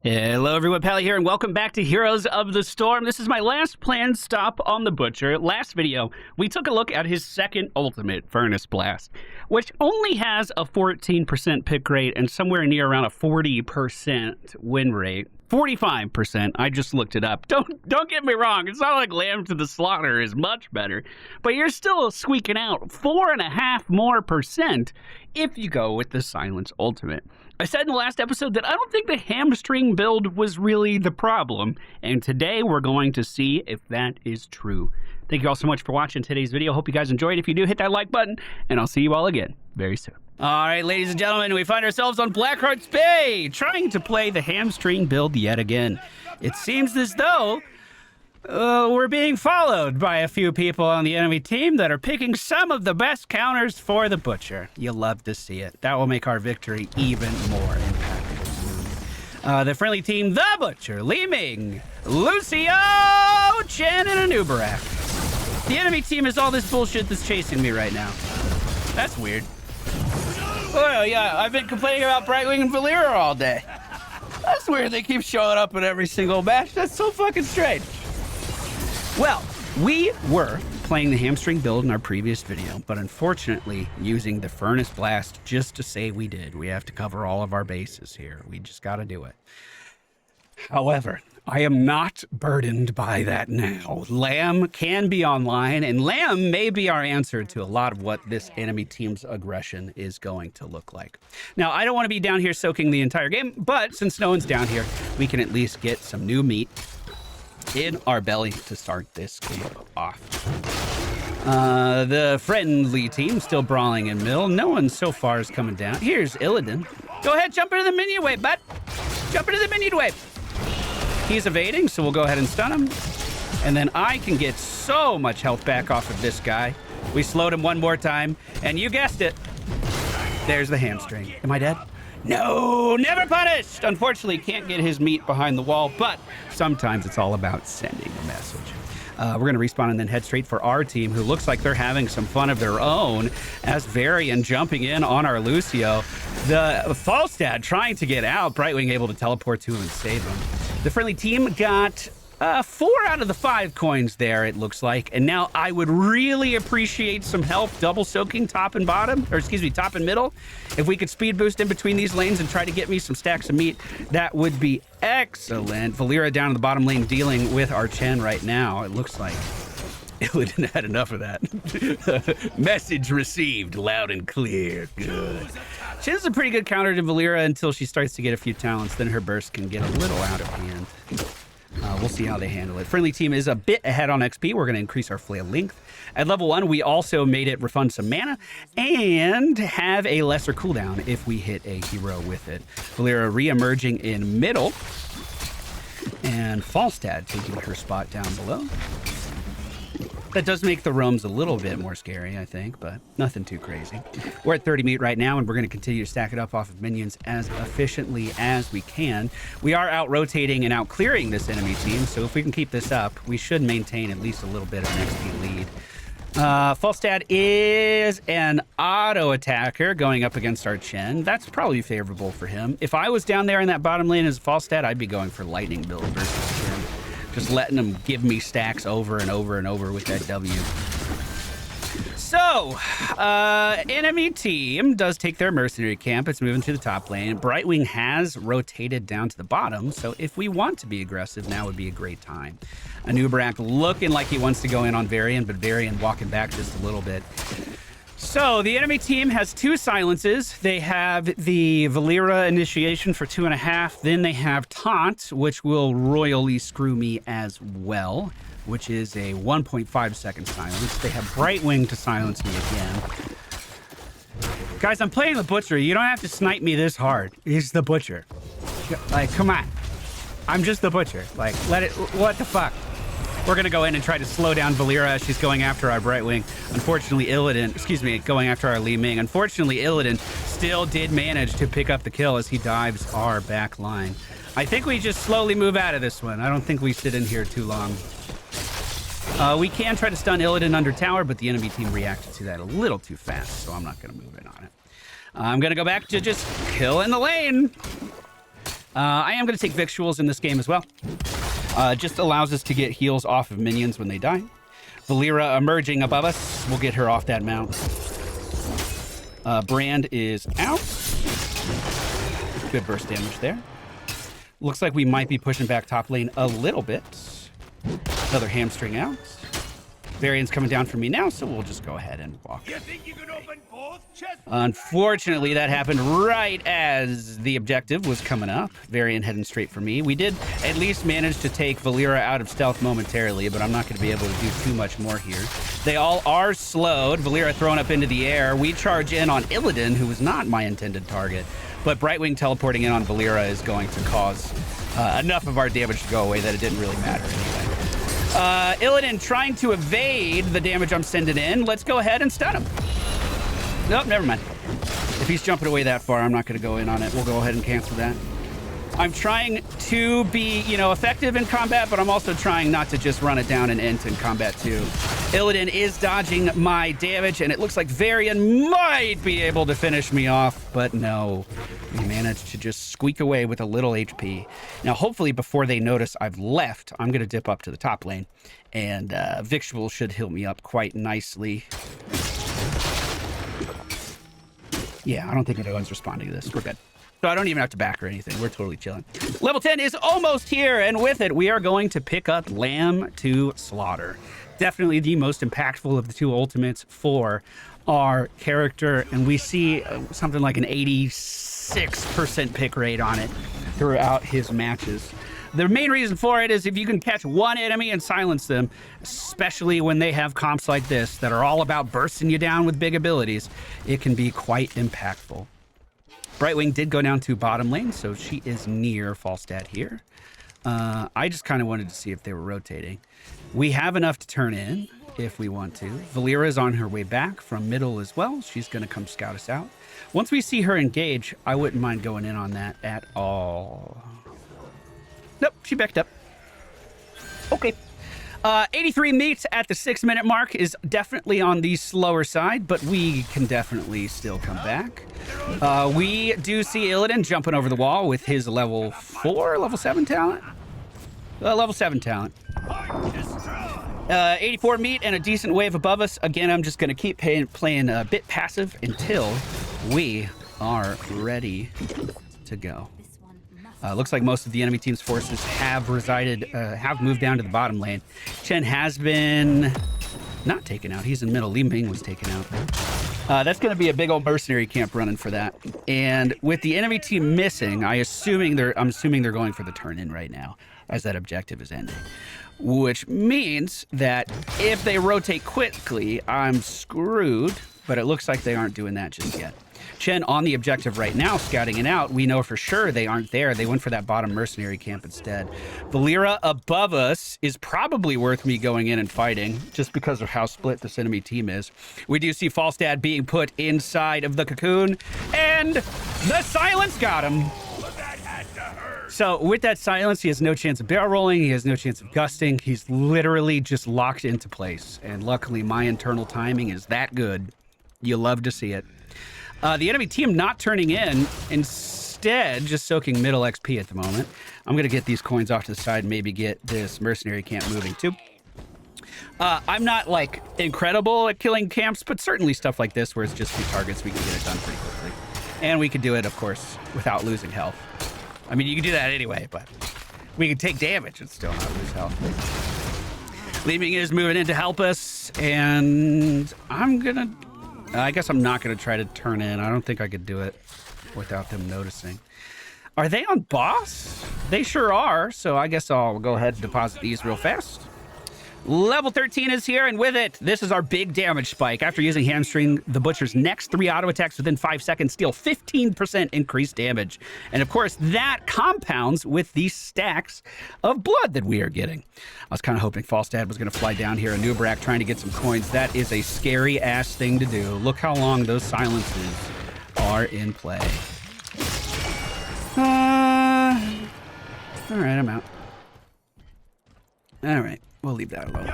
Hello everyone, Pally here, and welcome back to Heroes of the Storm. This is my last planned stop on the Butcher. Last video, we took a look at his second ultimate, Furnace Blast, which only has a 14% pick rate and somewhere near around a 40% win rate. 45%, I just looked it up. Don't get me wrong, it's not like Lamb to the Slaughter is much better, but you're still squeaking out 4.5% more if you go with the Silence Ultimate. I said in the last episode that I don't think the hamstring build was really the problem, and today we're going to see if that is true. Thank you all so much for watching today's video. Hope you guys enjoyed. If you do, hit that like button, and I'll see you all again very soon. All right, ladies and gentlemen, we find ourselves on Blackheart's Bay, trying to play the hamstring build yet again. It seems as though we're being followed by a few people on the enemy team that are picking some of the best counters for the Butcher. You'll love to see it. That will make our victory even more impactful. The friendly team, the Butcher, Li Ming, Lucio, Chen, and Anubarak. The enemy team is all this bullshit that's chasing me right now. That's weird. Oh yeah, I've been complaining about Brightwing and Valera all day. That's weird, they keep showing up in every single match. That's so fucking strange. Well, we were playing the hamstring build in our previous video, but unfortunately using the Furnace Blast just to say we did. We have to cover all of our bases here. We just gotta do it. However, I am not burdened by that now. Lamb can be online, and Lamb may be our answer to a lot of what this enemy team's aggression is going to look like. Now, I don't want to be down here soaking the entire game, but since no one's down here, we can at least get some new meat in our belly to start this game off. The friendly team still brawling in middle. No one so far is coming down. Here's Illidan. Go ahead, jump into the minion wave, bud. Jump into the minion wave. He's evading, so we'll go ahead and stun him. And then I can get so much health back off of this guy. We slowed him one more time, and you guessed it. There's the hamstring. Am I dead? No, never punished! Unfortunately, can't get his meat behind the wall, but sometimes it's all about sending a message. We're going to respawn and then head straight for our team, who looks like they're having some fun of their own, as Varian jumping in on our Lucio. The Falstad trying to get out, Brightwing able to teleport to him and save him. The friendly team got 4 out of the 5 coins there, it looks like. And now I would really appreciate some help double soaking top and bottom, or excuse me, top and middle. If we could speed boost in between these lanes and try to get me some stacks of meat, that would be excellent. Valera down in the bottom lane dealing with our Chen right now. It looks like Illidan had enough of that. Message received loud and clear. Good. Chen's a pretty good counter to Valera until she starts to get a few talents. Then her burst can get a little out of hand. We'll see how they handle it. Friendly team is a bit ahead on XP. We're going to increase our flail length. At level 1, we also made it refund some mana and have a lesser cooldown if we hit a hero with it. Valera re-emerging in middle. And Falstad taking her spot down below. That does make the roams a little bit more scary, I think, but nothing too crazy. We're at 30 meat right now, and we're going to continue to stack it up off of minions as efficiently as we can. We are out-rotating and out-clearing this enemy team, so if we can keep this up, we should maintain at least a little bit of an XP lead. Falstad is an auto-attacker going up against our Chen. That's probably favorable for him. If I was down there in that bottom lane as Falstad, I'd be going for lightning build versus Chen. Just letting them give me stacks over and over and over with that W. So, enemy team does take their mercenary camp. It's moving to the top lane. Brightwing has rotated down to the bottom, so if we want to be aggressive, now would be a great time. Anubarak looking like he wants to go in on Varian, but Varian walking back just a little bit. So, the enemy team has 2 silences. They have the Valera initiation for 2.5. Then they have Taunt, which will royally screw me as well, which is a 1.5 second silence. They have Brightwing to silence me again. Guys, I'm playing the Butcher. You don't have to snipe me this hard. He's the Butcher. Like, come on. I'm just the Butcher. Like, let it... What the fuck? We're going to go in and try to slow down Valera as she's going after our Brightwing. Unfortunately, Illidan, excuse me, going after our Li Ming. Unfortunately, Illidan still did manage to pick up the kill as he dives our back line. I think we just slowly move out of this one. I don't think we sit in here too long. We can try to stun Illidan under tower, but the enemy team reacted to that a little too fast, so I'm not going to move in on it. I'm going to go back to just kill in the lane. I am going to take victuals in this game as well. Just allows us to get heals off of minions when they die. Valera emerging above us. We'll get her off that mount. Brand is out. Good burst damage there. Looks like we might be pushing back top lane a little bit. Another hamstring out. Varian's coming down for me now, so we'll just go ahead and walk. You think you can open both chests? Unfortunately, that happened right as the objective was coming up. Varian heading straight for me. We did at least manage to take Valera out of stealth momentarily, but I'm not going to be able to do too much more here. They all are slowed. Valera thrown up into the air. We charge in on Illidan, who was not my intended target. But Brightwing teleporting in on Valera is going to cause enough of our damage to go away that it didn't really matter anyway. Illidan trying to evade the damage I'm sending in. Let's go ahead and stun him. Nope, never mind. If he's jumping away that far, I'm not going to go in on it. We'll go ahead and cancel that. I'm trying to be, effective in combat, but I'm also trying not to just run it down and int in combat too. Illidan is dodging my damage, and it looks like Varian might be able to finish me off, but no. We managed to just squeak away with a little HP. Now, hopefully, before they notice I've left, I'm going to dip up to the top lane, and Victual should heal me up quite nicely. Yeah, I don't think anyone's responding to this. We're good. So I don't even have to back or anything. We're totally chilling. Level 10 is almost here, and with it, we are going to pick up Lamb to Slaughter. Definitely the most impactful of the two ultimates for our character, and we see something like an 86% pick rate on it throughout his matches. The main reason for it is if you can catch one enemy and silence them, especially when they have comps like this that are all about bursting you down with big abilities, it can be quite impactful. Brightwing did go down to bottom lane, so she is near Falstad here. I just kind of wanted to see if they were rotating. We have enough to turn in if we want to. Valera is on her way back from middle as well. She's going to come scout us out. Once we see her engage, I wouldn't mind going in on that at all. Nope, she backed up. Okay. 83 meat at the 6-minute mark is definitely on the slower side, but we can definitely still come back. We do see Illidan jumping over the wall with his level 4, level 7 talent. Level 7 talent. 84 meat and a decent wave above us. Again, I'm just going to keep playing a bit passive until we are ready to go. Looks like most of the enemy team's forces have moved down to the bottom lane. Chen has been not taken out. He's in middle. Li Ming was taken out. That's going to be a big old mercenary camp running for that. And with the enemy team missing, I'm assuming they're going for the turn in right now as that objective is ending. Which means that if they rotate quickly, I'm screwed. But it looks like they aren't doing that just yet. Chen on the objective right now, scouting it out. We know for sure they aren't there. They went for that bottom mercenary camp instead. Valera above us is probably worth me going in and fighting just because of how split this enemy team is. We do see Falstad being put inside of the cocoon, and the silence got him. So with that silence, he has no chance of barrel rolling. He has no chance of gusting. He's literally just locked into place. And luckily, my internal timing is that good. You love to see it. The enemy team not turning in, instead just soaking middle XP at the moment. I'm going to get these coins off to the side and maybe get this mercenary camp moving too. I'm not like incredible at killing camps, but certainly stuff like this where it's just 2 targets, we can get it done pretty quickly. And we could do it, of course, without losing health. I mean, you can do that anyway, but we can take damage and still not lose health. Li Ming is moving in to help us, and I guess I'm not going to try to turn in. I don't think I could do it without them noticing. Are they on boss? They sure are, so I guess I'll go ahead and deposit these real fast. Level 13 is here, and with it, this is our big damage spike. After using Hamstring, the Butcher's next 3 auto attacks within 5 seconds deal 15% increased damage. And of course, that compounds with these stacks of blood that we are getting. I was kind of hoping Falstad was going to fly down here, Anubrak trying to get some coins. That is a scary-ass thing to do. Look how long those silences are in play. All right, I'm out. All right. We'll leave that alone.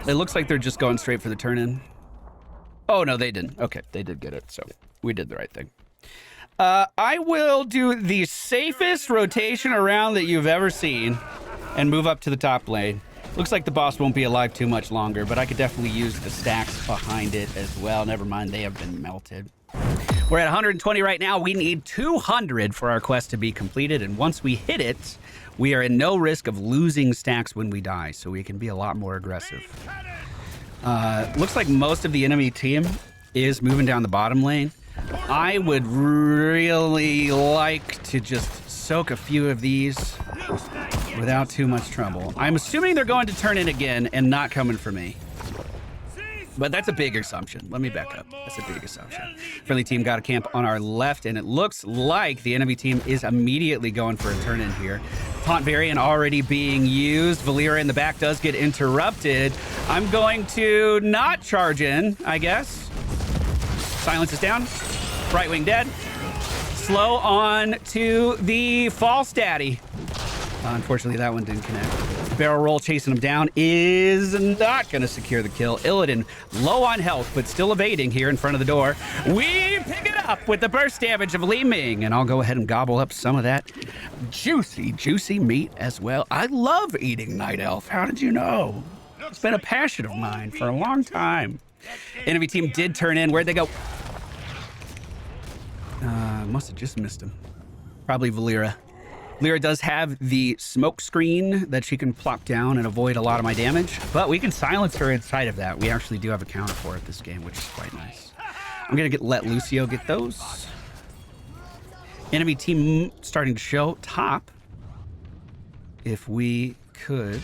It looks like they're just going straight for the turn-in. Oh, no, they didn't. Okay, they did get it, so we did the right thing. I will do the safest rotation around that you've ever seen and move up to the top lane. Looks like the boss won't be alive too much longer, but I could definitely use the stacks behind it as well. Never mind, they have been melted. We're at 120 right now. We need 200 for our quest to be completed, and once we hit it, we are in no risk of losing stacks when we die, so we can be a lot more aggressive. Looks like most of the enemy team is moving down the bottom lane. I would really like to just soak a few of these without too much trouble. I'm assuming they're going to turn in again and not coming for me. But that's a big assumption. Let me back up. That's a big assumption. Friendly team got a camp on our left, and it looks like the enemy team is immediately going for a turn in here. Taunt variant already being used. Valeera in the back does get interrupted. I'm going to not charge in, I guess. Silence is down. Right wing dead. Slow on to the false daddy. Unfortunately, that one didn't connect. Barrel roll chasing him down is not going to secure the kill. Illidan low on health, but still evading here in front of the door. We pick it up with the burst damage of Li Ming, and I'll go ahead and gobble up some of that juicy meat as well. I love eating Night Elf. How did you know? It's been a passion of mine for a long time. Enemy team did turn in. Where'd they go? Must have just missed him. Probably Valeera. Valeera does have the smoke screen that she can plop down and avoid a lot of my damage, but we can silence her inside of that. We actually do have a counter for it this game, which is quite nice. I'm gonna let Lucio get those. Enemy team starting to show top. If we could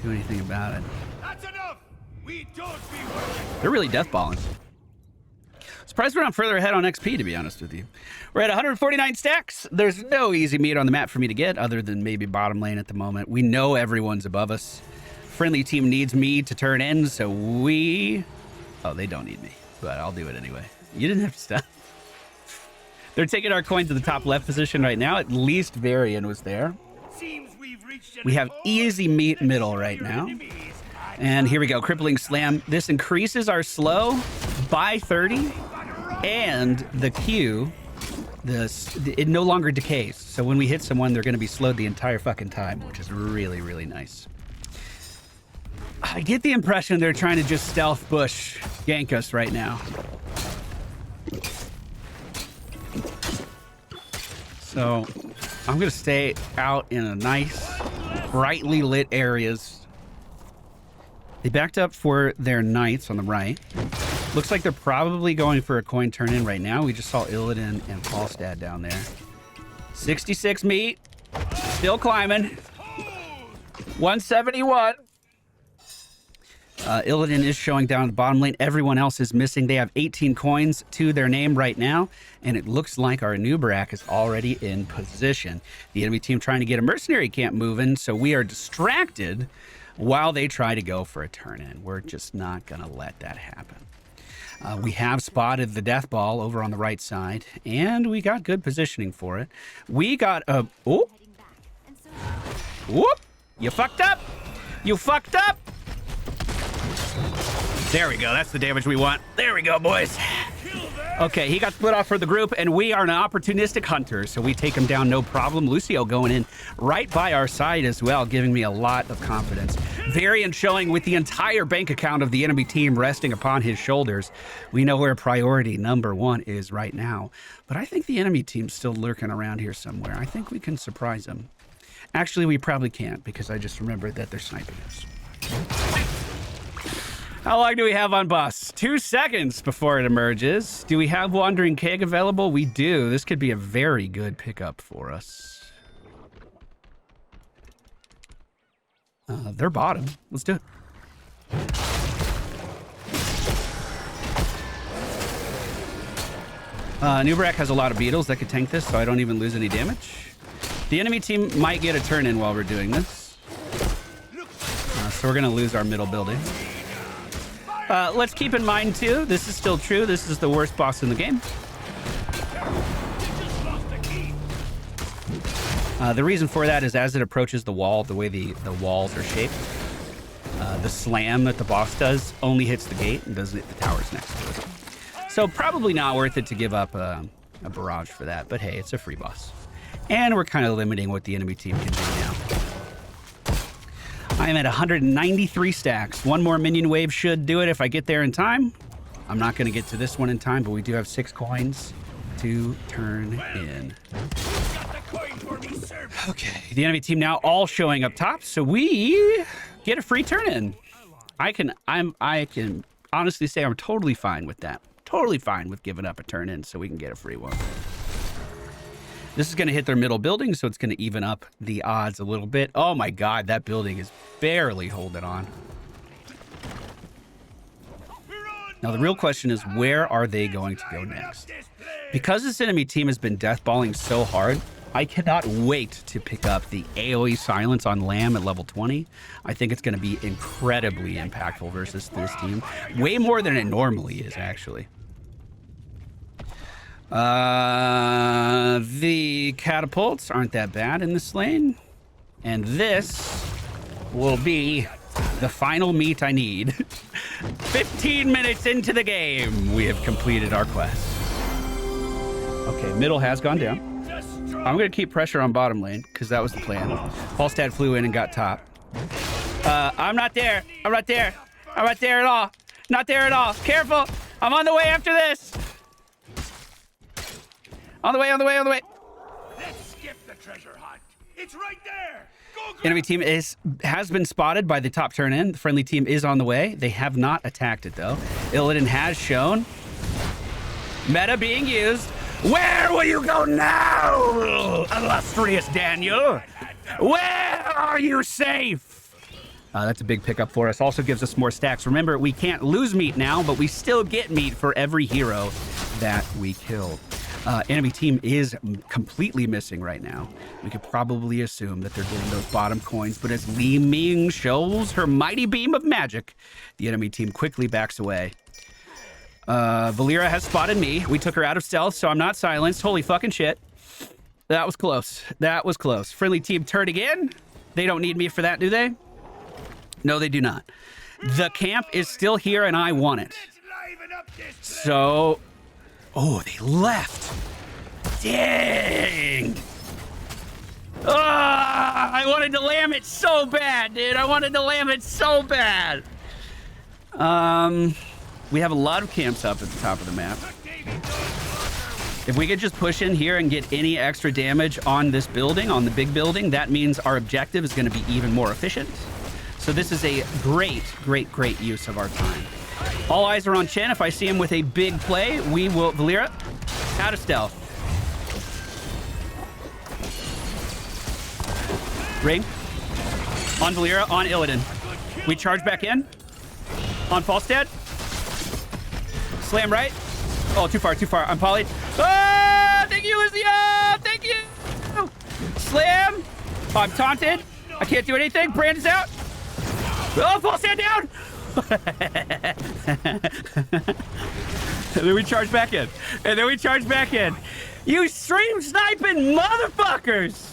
do anything about it. That's enough. We don't be worried. They're really deathballing. Surprised we're not further ahead on XP, to be honest with you. We're at 149 stacks. There's no easy meat on the map for me to get other than maybe bottom lane at the moment. We know everyone's above us. Friendly team needs me to turn in, so we... Oh, they don't need me, but I'll do it anyway. You didn't have to stop. They're taking our coin to the top left position right now. At least Varian was there. We have easy meat middle right now. And here we go, crippling slam. This increases our slow by 30, and the Q, it no longer decays. So when we hit someone, they're going to be slowed the entire fucking time, which is really, really nice. I get the impression they're trying to just stealth bush gank us right now. So I'm going to stay out in a nice, brightly lit areas. They backed up for their knights on the right. Looks like they're probably going for a coin turn in right now. We just saw Illidan and Falstad down there. 66 meat. Still climbing. 171. Illidan is showing down the bottom lane. Everyone else is missing. They have 18 coins to their name right now. And it looks like our new Barak is already in position. The enemy team trying to get a mercenary camp moving. So we are distracted while they try to go for a turn in. We're just not going to let that happen. We have spotted the death ball over on the right side, and we got good positioning for it. We got a... Oh! Whoop! You fucked up! You fucked up! There we go. That's the damage we want. There we go, boys. Okay, he got split off for the group, and we are an opportunistic hunter, so we take him down no problem. Lucio going in right by our side as well, giving me a lot of confidence. Varian showing with the entire bank account of the enemy team resting upon his shoulders. We know where priority number one is right now, but I think the enemy team's still lurking around here somewhere. I think we can surprise them. Actually, we probably can't, because I just remembered that they're sniping us. How long do we have on boss? 2 seconds before it emerges. Do we have Wandering Keg available? We do. This could be a very good pickup for us. They're bottom. Let's do it. Nubarak has a lot of beetles that could tank this, so I don't even lose any damage. The enemy team might get a turn in while we're doing this. So we're going to lose our middle building. Let's keep in mind, too, this is still true. This is the worst boss in the game. The reason for that is as it approaches the wall, the way the walls are shaped, the slam that the boss does only hits the gate and doesn't hit the towers next to it. So probably not worth it to give up a barrage for that. But hey, it's a free boss. And we're kind of limiting what the enemy team can do now. I am at 193 stacks. One more minion wave should do it if I get there in time. I'm not going to get to this one in time, but we do have 6 coins to turn in. Okay, the enemy team now all showing up top, so we get a free turn in. I can honestly say I'm totally fine with that. Totally fine with giving up a turn in so we can get a free one. This is going to hit their middle building, so it's going to even up the odds a little bit. Oh my god, that building is barely holding on. Now the real question is, where are they going to go next? Because this enemy team has been deathballing so hard, I cannot wait to pick up the AoE silence on Lamb at level 20. I think it's going to be incredibly impactful versus this team. Way more than it normally is, actually. The catapults aren't that bad in this lane. And this will be the final meat I need. 15 minutes into the game, we have completed our quest. Okay, middle has gone down. I'm going to keep pressure on bottom lane, because that was the plan. Falstad flew in and got top. I'm not there. I'm not there. I'm not there at all. Not there at all. Careful. I'm on the way after this. On the way, on the way, on the way. Let's skip the treasure hunt. It's right there. Go Enemy team has been spotted by the top turn in. The friendly team is on the way. They have not attacked it, though. Illidan has shown. Meta being used. Where will you go now, illustrious Daniel? Where are you safe? That's a big pickup for us. Also gives us more stacks. Remember, we can't lose meat now, but we still get meat for every hero that we kill. Enemy team is completely missing right now. We could probably assume that they're getting those bottom coins, but as Li Ming shows her mighty beam of magic, the enemy team quickly backs away. Valera has spotted me. We took her out of stealth, so I'm not silenced. Holy fucking shit. That was close. That was close. Friendly team turn again. They don't need me for that, do they? No, they do not. The camp is still here, and I want it. So... Oh, they left. Dang. I wanted to lamb it so bad, dude. I wanted to lamb it so bad. We have a lot of camps up at the top of the map. If we could just push in here and get any extra damage on this building, on the big building, that means our objective is going to be even more efficient. So this is a great, great, great use of our time. All eyes are on Chen. If I see him with a big play, we will... Valera, out of stealth. Ring. On Valera, on Illidan. We charge back in. On Falstad. Slam right. Oh, too far, too far. I'm polyed. Ah! Thank you, Lucio! Thank you! Slam. Oh, I'm taunted. I can't do anything. Brand is out. Oh, Falstad down! And then we charge back in. And then we charge back in. You stream sniping motherfuckers!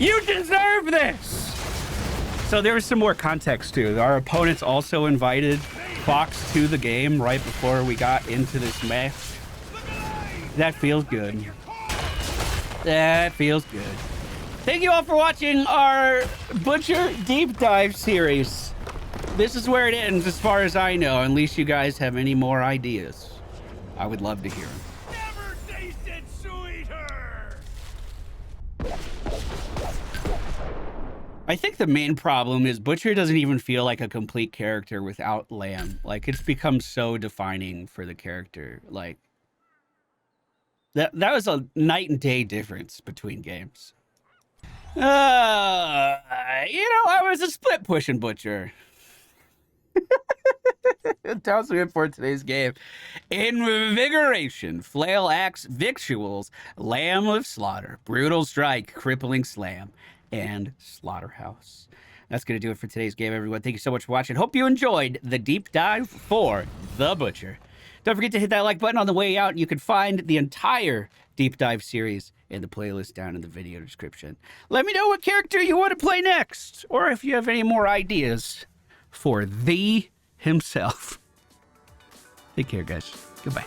You deserve this! So there was some more context too. Our opponents also invited Fox to the game right before we got into this mess. That feels good. That feels good. Thank you all for watching our Butcher Deep Dive series. This is where it ends as far as I know, unless you guys have any more ideas. I would love to hear them. Never tasted sweeter. I think the main problem is Butcher doesn't even feel like a complete character without Lamb. Like, it's become so defining for the character. Like, that was a night and day difference between games. You know, I was a split pushing Butcher. Toss me in for today's game. Invigoration, flail axe, victuals, lamb of slaughter, brutal strike, crippling slam, and slaughterhouse. That's going to do it for today's game, everyone. Thank you so much for watching. Hope you enjoyed the deep dive for The Butcher. Don't forget to hit that like button on the way out. You can find the entire deep dive series in the playlist down in the video description. Let me know what character you want to play next, or if you have any more ideas for the himself. Take care, guys. Goodbye.